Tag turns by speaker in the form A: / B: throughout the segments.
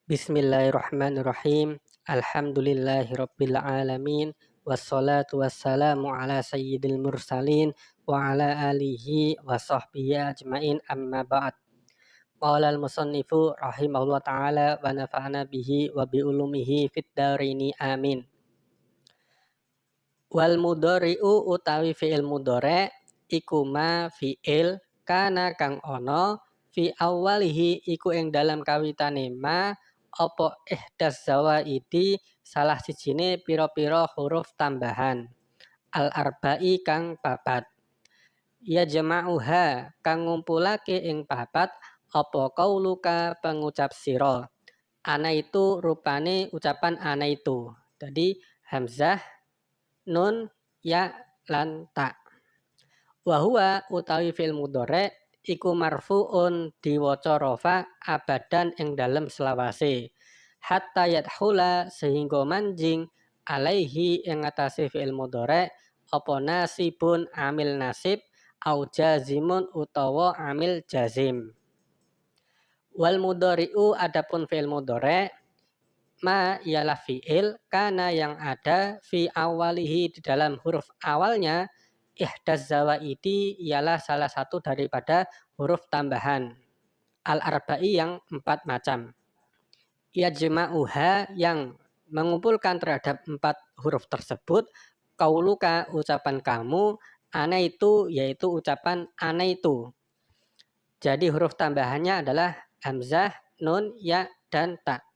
A: Bismillahirrahmanirrahim. Alhamdulillahirabbil alamin. Wassalatu wassalamu ala sayyidil mursalin wa ala alihi wa sahbihi ajmain amma ba'd. Qala al-musannifu rahimahullah ta'ala wa nafa'ana bihi wa bi ulumihi fid dharaini amin. Wal mudhari'u utawi fi'il mudhari' iku ma fi'il kana kang ono fi awalihi iku ing dalam kawitane ma apa ihdas zawaidi salah sijine pira-pira huruf tambahan al arba'i kang papat ya jama'uha kang ngumpulake ing papat apa qauluka pengucap sira ana itu rupane ucapan ana itu jadi hamzah nun ya lan ta wa huwa utawi fil mudhari iku marfuun diwaca rafa abadan ing dalem selawase hatta yadkhula sehingga manjing alaihi ing atase fi'il mudhari apa nasibun amil nasib au jazimun utawa amil jazim. Wal mudhari'u adapun fi'il mudhari ma ialah fi'il kana yang ada fi awalihi di dalam huruf awalnya ihdaz zawaidi ialah salah satu daripada huruf tambahan al arba'i yang 4 macam. Yajma'uha yang mengumpulkan terhadap 4 huruf tersebut qauluka ucapan kamu ana itu yaitu ucapan ana itu. Jadi huruf tambahannya adalah hamzah, nun, ya dan ta.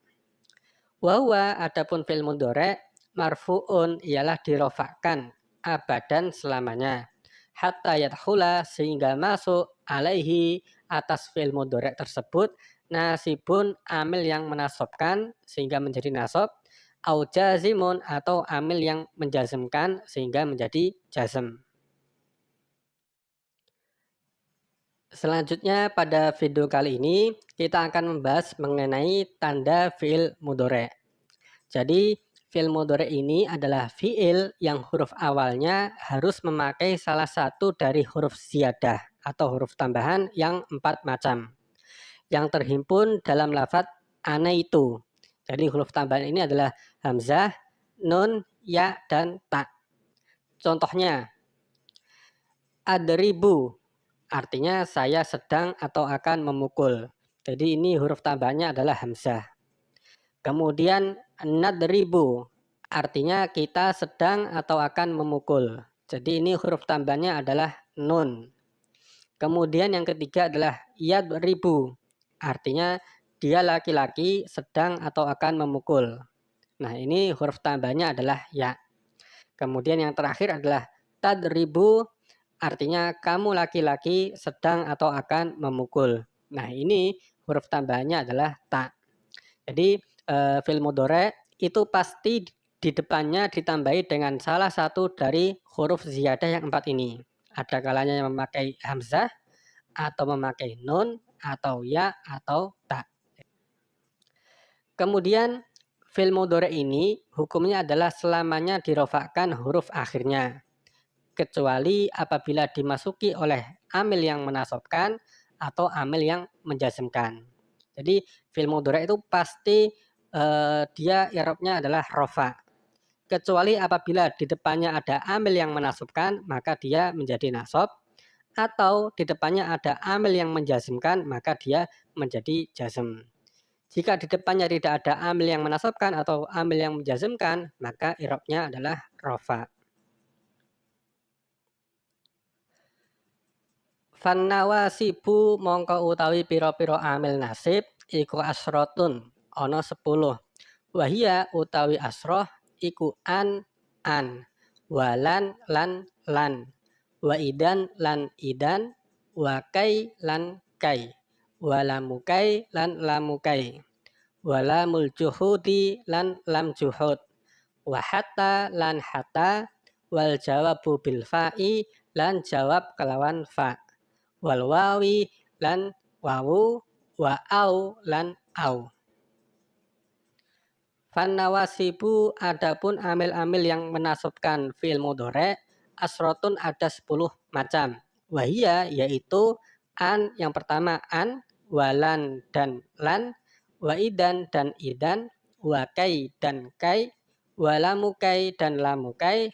A: Wa huwa adapun fi'il mudhari marfuun ialah dirofakkan abadan selamanya hatta yadkhula sehingga masuk alaihi atas fi'il mudhari tersebut nasibun amil yang menasobkan sehingga menjadi nasab au jazimun atau amil yang menjazmkan sehingga menjadi jazm. Selanjutnya pada video kali ini kita akan membahas mengenai tanda fi'il mudhari. Jadi fi'il mudhari ini adalah fi'il yang huruf awalnya harus memakai salah satu dari huruf ziyadah atau huruf tambahan yang 4 macam yang terhimpun dalam lafadz ana itu. Jadi huruf tambahan ini adalah hamzah, nun, ya dan ta. Contohnya adribu artinya saya sedang atau akan memukul. Jadi ini huruf tambahannya adalah hamzah. Kemudian nadribu artinya kita sedang atau akan memukul. Jadi ini huruf tambahannya adalah nun. Kemudian yang ketiga adalah yadribu artinya dia laki-laki sedang atau akan memukul. Nah ini huruf tambahannya adalah ya. Kemudian yang terakhir adalah tadribu artinya kamu laki-laki sedang atau akan memukul. Nah ini huruf tambahannya adalah ta. Jadi fi'il mudhari itu pasti di depannya ditambahi dengan salah satu dari huruf ziyadah yang 4 ini. Ada kalanya yang memakai hamzah atau memakai nun atau ya atau ta. Kemudian fi'il mudhari ini hukumnya adalah selamanya dirofakkan huruf akhirnya kecuali apabila dimasuki oleh amil yang menasobkan atau amil yang menjazmkan. Jadi fi'il mudhari itu pasti dia i'rabnya adalah rofa. Kecuali apabila di depannya ada amil yang menasobkan maka dia menjadi nasab atau di depannya ada amil yang menjazmkan maka dia menjadi jazm. Jika di depannya tidak ada amil yang menasobkan atau amil yang menjazmkan maka i'rabnya adalah rofa. Fannawasibu mongko utawi pira-pira amil nasib iku asrotun ana 10. Wahia utawi asroh iku an walan lan wa idan lan idan wa kai lan kai walamukai lan lamukai walamul juhudi lan lam juhud wa hatta lan hatta wal jawabu bil fa'i lan jawab kelawan fa wal wawi lan wawu wa au lan au. Fannawasibu adapun amil-amil yang menasobkan fi'il mudhari asrotun ada 10 macam. Wahia yaitu an yang pertama an, walan dan lan, wa idan dan idan, wa kai dan kai, wa lamukai dan lamukai,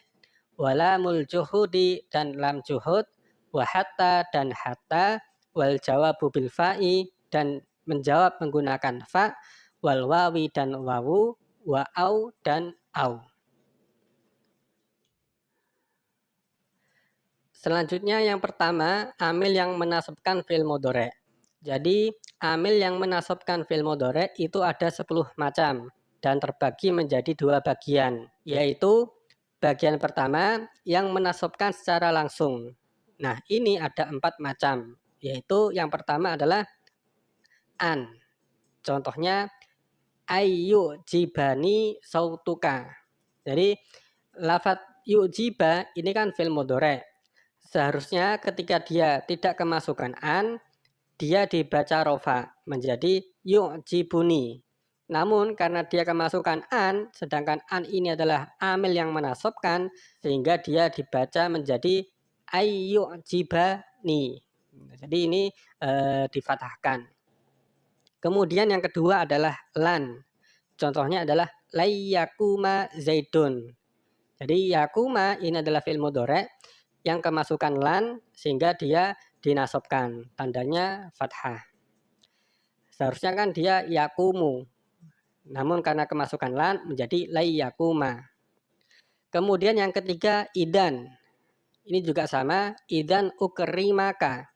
A: wa lamul juhudi dan lam juhud, wa hatta dan hatta, wal jawabu bil fa'i dan menjawab menggunakan fa, wal wawi dan wawu, wa au dan au. Selanjutnya yang pertama, amil yang menasabkan fi'il mudhari'. Jadi amil yang menasabkan fi'il mudhari' itu ada 10 macam dan terbagi menjadi 2 bagian, yaitu bagian pertama yang menasabkan secara langsung. Nah, ini ada 4 macam, yaitu yang pertama adalah an. Contohnya ayyu jibani sautuka. Jadi lafadz yu'jiba ini kan fi'il mudhari'. Seharusnya ketika dia tidak kemasukan an, dia dibaca rofa menjadi yu'jibuni. Namun karena dia kemasukan an, sedangkan an ini adalah amil yang menasabkan, sehingga dia dibaca menjadi ayyu'jibani. Jadi ini difathahkan. Kemudian yang kedua adalah lan. Contohnya adalah layyakuma zaidun. Jadi yakuma ini adalah fi'il mudhari' yang kemasukan lan sehingga dia dinasabkan, tandanya fathah. Seharusnya kan dia yakumu, namun karena kemasukan lan menjadi layyakuma. Kemudian yang ketiga idan. Ini juga sama, idan ukrimaka.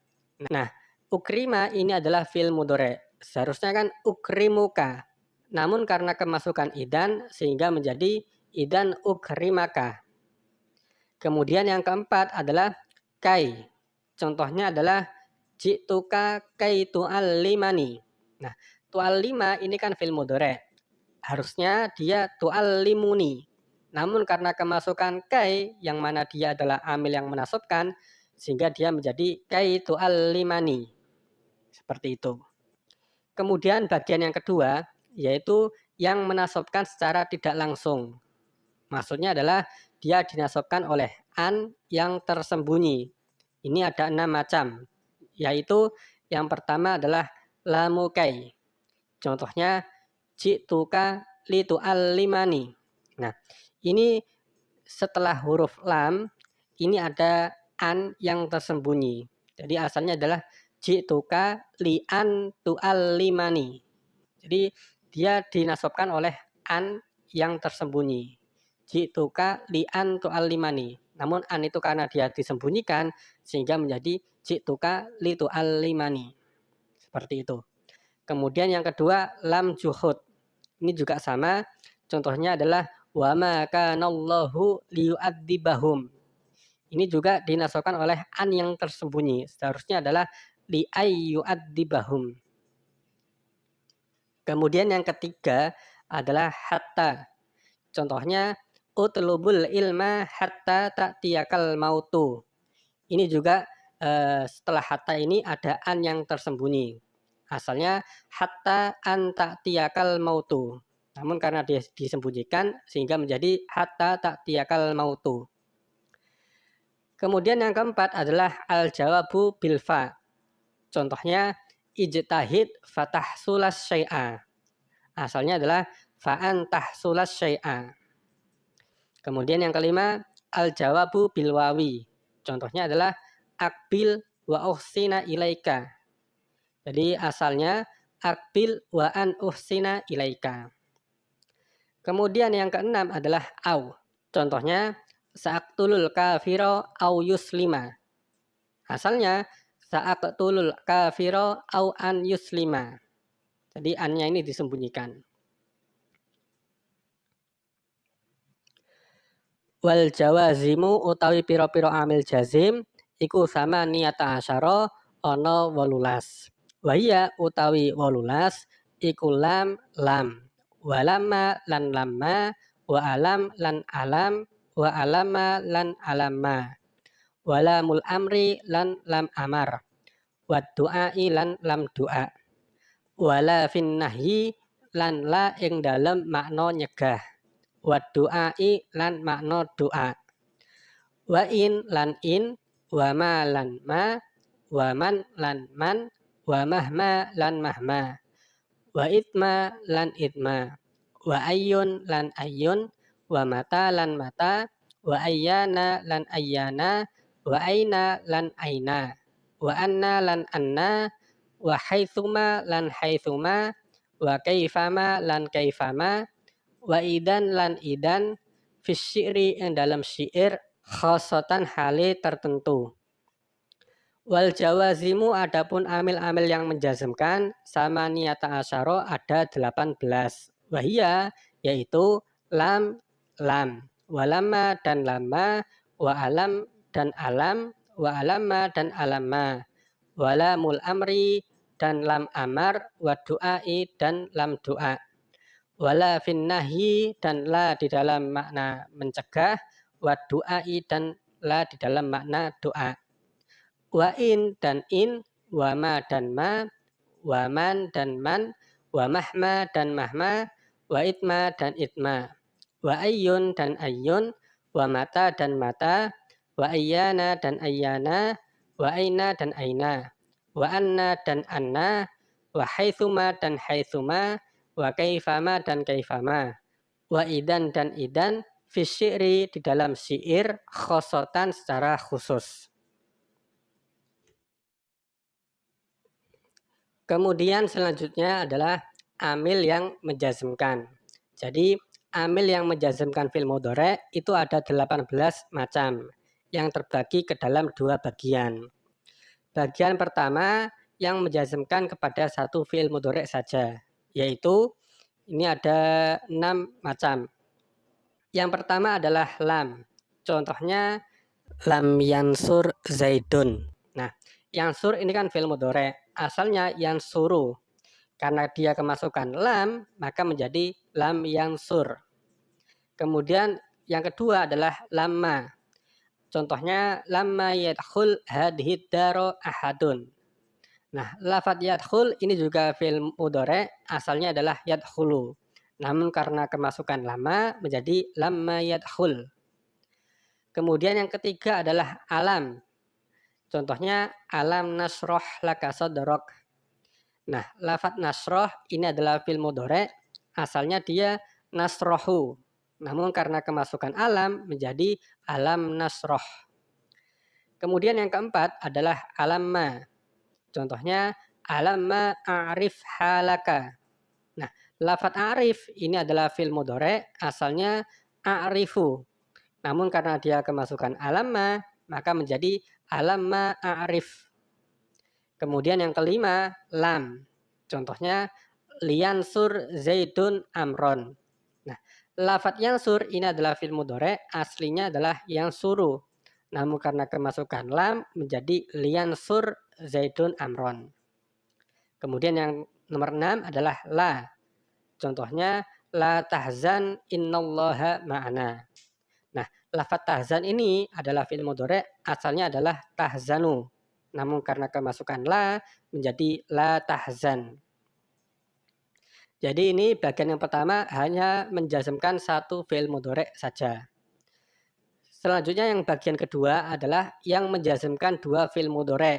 A: Nah, ukrima ini adalah fi'il mudhari'. Seharusnya kan ukrimuka. Namun karena kemasukan idan sehingga menjadi idan ukrimaka. Kemudian yang keempat adalah kai. Contohnya adalah ji'tuka kai tu'allimani. Nah, tu'allima ini kan fi'il mudhari'. Harusnya dia tu'allimuni. Namun karena kemasukan kai yang mana dia adalah amil yang menasabkan, sehingga dia menjadi kai tu'allimani. Seperti itu. Kemudian bagian yang kedua yaitu yang menasabkan secara tidak langsung. Maksudnya adalah dia dinasabkan oleh an yang tersembunyi. Ini ada 6 macam, yaitu yang pertama adalah lamukai. Contohnya ji'tuka litu'allimani. Nah, ini setelah huruf lam, ini ada an yang tersembunyi. Jadi asalnya adalah ji'tuka li'an tu'allimani. Jadi dia dinasabkan oleh an yang tersembunyi. Ji'tuka li'an tu'allimani. Namun an itu karena dia disembunyikan sehingga menjadi ji'tuka li tu'allimani. Seperti itu. Kemudian yang kedua lam juhud. Ini juga sama. Contohnya adalah wa ma kanallahu liyu'adzibahum. Ini juga dinasabkan oleh an yang tersembunyi. Seharusnya adalah li ayyu'adzibahum. Kemudian yang ketiga adalah hatta. Contohnya utlubul ilma hatta ta'tiyakal mautu. Ini juga setelah hatta ini ada an yang tersembunyi. Asalnya hatta an ta'tiyakal mautu. Namun karena dia disembunyikan sehingga menjadi hatta ta'tiyakal mautu. Kemudian yang keempat adalah al-jawabu bil fa. Contohnya ijtahid fatahsulas syai'a. Asalnya adalah fa'an tahsulas syai'a. Kemudian yang kelima al-jawabu bil wawi. Contohnya adalah akbil wa uhsina ilaika. Jadi asalnya akbil wa an uhsina ilaika. Kemudian yang keenam adalah au. Contohnya sa'aqtulul kafiro au yuslima. Asalnya sa'aqtulul kafiro au an yuslima. Jadi annya ini disembunyikan. Wal jawazimu utawi piro-piro amil jazim iku sama niyata asyara ana 18. Wahia utawi 18 iku lam lam, walama lan lamma, wa alam lan alam, wa alama lan alamma, walamul amri lan lam amar, wa du'ai lan lam du'a, wala fin nahyi lan la ing dalem makna nyegah, wa du'ai lan makna doa, wa in lan in, wa ma lan ma, wa man lan man, wa mahma lan mahma, wa itma lan itma, wa ayyun lan ayyun, wa mata lan mata, wa ayyana lan ayyana, wa aina lan aina, wa anna lan anna, wa haitsuma lan haitsuma, wa kaifama lan kaifama, wa idan lan idan, fis syi'ri yang dalam syair, khosotan hale tertentu. Wal jawazimu adapun amil-amil yang menjazmkan sama niyata asyara ada 18. Wahia yaitu lam, lam, walama dan lama, wa alam dan alam, wa alama dan alama, walamul amri dan lam amar, wa du'ai dan lam doa, wala finnahi dan la di dalam makna mencegah, wa du'ai dan la di dalam makna doa, wa in dan in, wa ma dan ma, wa man dan man, wa mahma dan mahma, wa itma dan itma, wa ayyun dan ayyun, wa mata dan mata, wa ayyana dan ayyana, wa aina dan aina, wa anna dan anna, wa haitsuma dan haitsuma, wa kaifama dan kaifama, wa idan dan idan, fi syi'ri di dalam syair, khosotan secara khusus. Kemudian selanjutnya adalah amil yang menjazmkan. Jadi amil yang menjazmkan fi'il mudhari' itu ada 18 macam yang terbagi ke dalam dua bagian. Bagian pertama yang menjazmkan kepada satu fi'il mudhari' saja, yaitu ini ada 6 macam. Yang pertama adalah lam. Contohnya lam yansur zaidun. Nah, yansur ini kan fi'il mudhari'. Asalnya yansuru. Karena dia kemasukan lam, maka menjadi lam yansur. Kemudian yang kedua adalah lamma. Contohnya lamma yadkhul hadhid daro ahadun. Nah, lafadz yadkhul ini juga fi'il mudhari', asalnya adalah yadkhulu. Namun karena kemasukan lamma menjadi lamma yadkhul. Kemudian yang ketiga adalah alam. Contohnya alam nasroh laka sadrok. Nah, lafadz nasroh ini adalah fi'il mudhari', asalnya dia nasrohu. Namun karena kemasukan alam menjadi alam nasroh. Kemudian yang keempat adalah alamma. Contohnya alamma a'rif halaka. Nah, lafadz a'rif ini adalah fi'il mudhari', asalnya a'rifu. Namun karena dia kemasukan alamma, maka menjadi alamma a'rif. Kemudian yang kelima, lam. Contohnya liyansur zaidun amron. Nah, lafadz yansur ini adalah fi'il mudhari', aslinya adalah yansuru. Namun karena kemasukan lam menjadi liyansur zaidun amron. Kemudian yang nomor 6 adalah la. Contohnya la tahzan innallaha ma'ana. Nah, lafadz tahzan ini adalah fi'il mudhari', asalnya adalah tahzanu. Namun karena kemasukan la menjadi la tahzan. Jadi ini bagian yang pertama hanya menjazmkan satu fi'il mudhari' saja. Selanjutnya yang bagian kedua adalah yang menjazmkan dua fi'il mudhari'.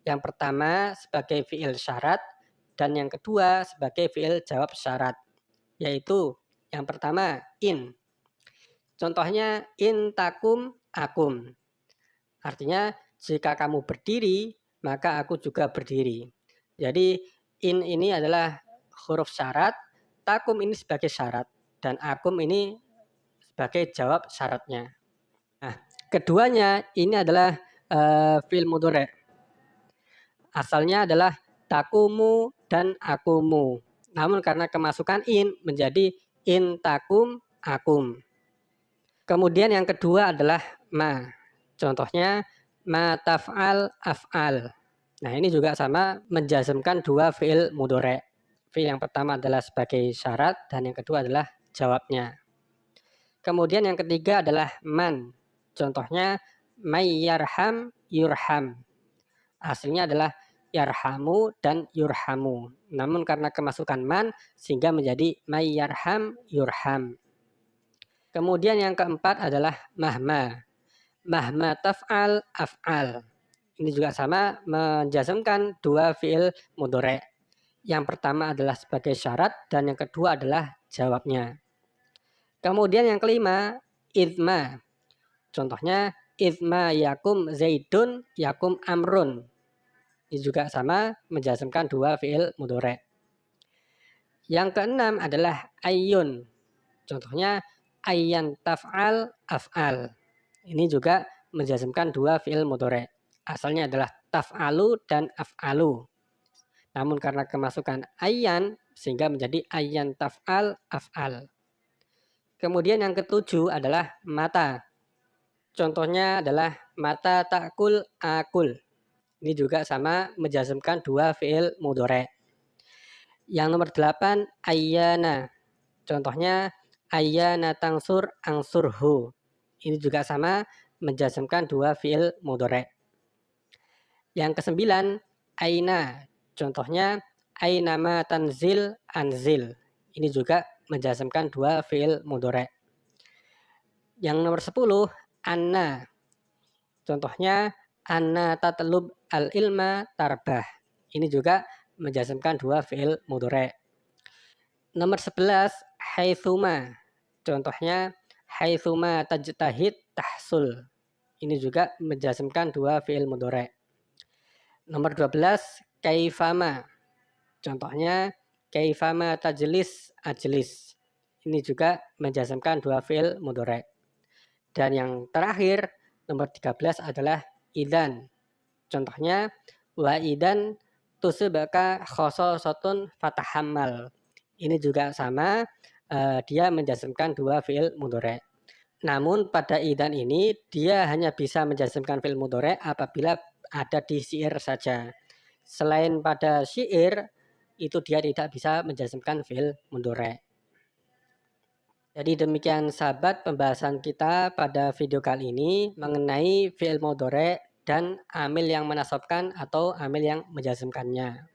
A: Yang pertama sebagai fi'il syarat dan yang kedua sebagai fi'il jawab syarat. Yaitu yang pertama in. Contohnya in takum akum. Artinya jika kamu berdiri maka aku juga berdiri. Jadi in ini adalah huruf syarat, takum ini sebagai syarat dan akum ini sebagai jawab syaratnya. Nah, keduanya ini adalah fi'il mudhari'. Asalnya adalah takumu dan akumu. Namun karena kemasukan in menjadi in takum akum. Kemudian yang kedua adalah ma. Contohnya ma taf'al af'al. Nah, ini juga sama menjazmkan dua fi'il mudhari'. Fi'il yang pertama adalah sebagai syarat dan yang kedua adalah jawabnya. Kemudian yang ketiga adalah man. Contohnya may yarham yurham. Aslinya adalah yarhamu dan yurhamu. Namun karena kemasukan man sehingga menjadi may yarham yurham. Kemudian yang keempat adalah mahma. Mahma taf'al af'al. Ini juga sama menjazmkan dua fi'il mudhari'. Yang pertama adalah sebagai syarat dan yang kedua adalah jawabnya. Kemudian yang kelima, idma. Contohnya, idma yakum zaidun yakum amrun. Ini juga sama menjazmkan dua fiil mudhari'. Yang keenam adalah ayyun. Contohnya, ayyan taf'al af'al. Ini juga menjazmkan dua fiil mudhari'. Asalnya adalah taf'alu dan af'alu. Namun karena kemasukan ayyan sehingga menjadi ayyan taf'al af'al. Kemudian yang ketujuh adalah mata. Contohnya adalah mata ta'kul akul. Ini juga sama menjazmkan dua fiil mudhari'. Yang nomor 8 ayyana. Contohnya ayyana tangsur angsurhu. Ini juga sama menjazmkan dua fiil mudhari'. Yang kesembilan aina. Contohnya ainama tanzil anzil. Ini juga menjazmkan dua fiil mudhari'. Yang nomor 10 anna. Contohnya anna tatlub al ilma tarbah. Ini juga menjazmkan dua fiil mudhari'. Nomor 11 haitsuma. Contohnya haitsuma tajtahid tahsul. Ini juga menjazmkan dua fiil mudhari'. Nomor 12 kaifama. Contohnya kaifama tajlis ajlis. Ini juga menjazmkan dua fiil mudhari'. Dan yang terakhir nomor 13 adalah idan. Contohnya wa idan tusibaka khososatun fatahammal. Ini juga sama, dia menjazmkan dua fiil mudhari'. Namun pada idan ini dia hanya bisa menjazmkan fiil mudhari' apabila ada di syair saja. Selain pada syair itu dia tidak bisa menjazmkan fiil mudhari'. Jadi demikian sahabat pembahasan kita pada video kali ini mengenai fiil mudhari' dan amil yang menasabkan atau amil yang menjazmkannya.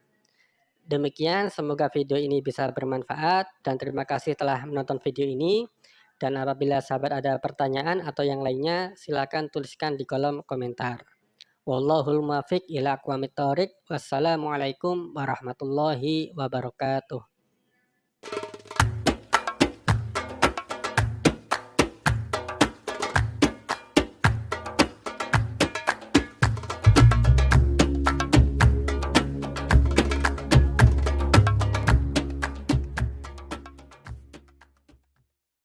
A: Demikian, semoga video ini bisa bermanfaat dan terima kasih telah menonton video ini. Dan apabila sahabat ada pertanyaan atau yang lainnya, silakan tuliskan di kolom komentar. Wallahul muwaffiq ila aqwamit thoriq. Wassalamualaikum warahmatullahi wabarakatuh.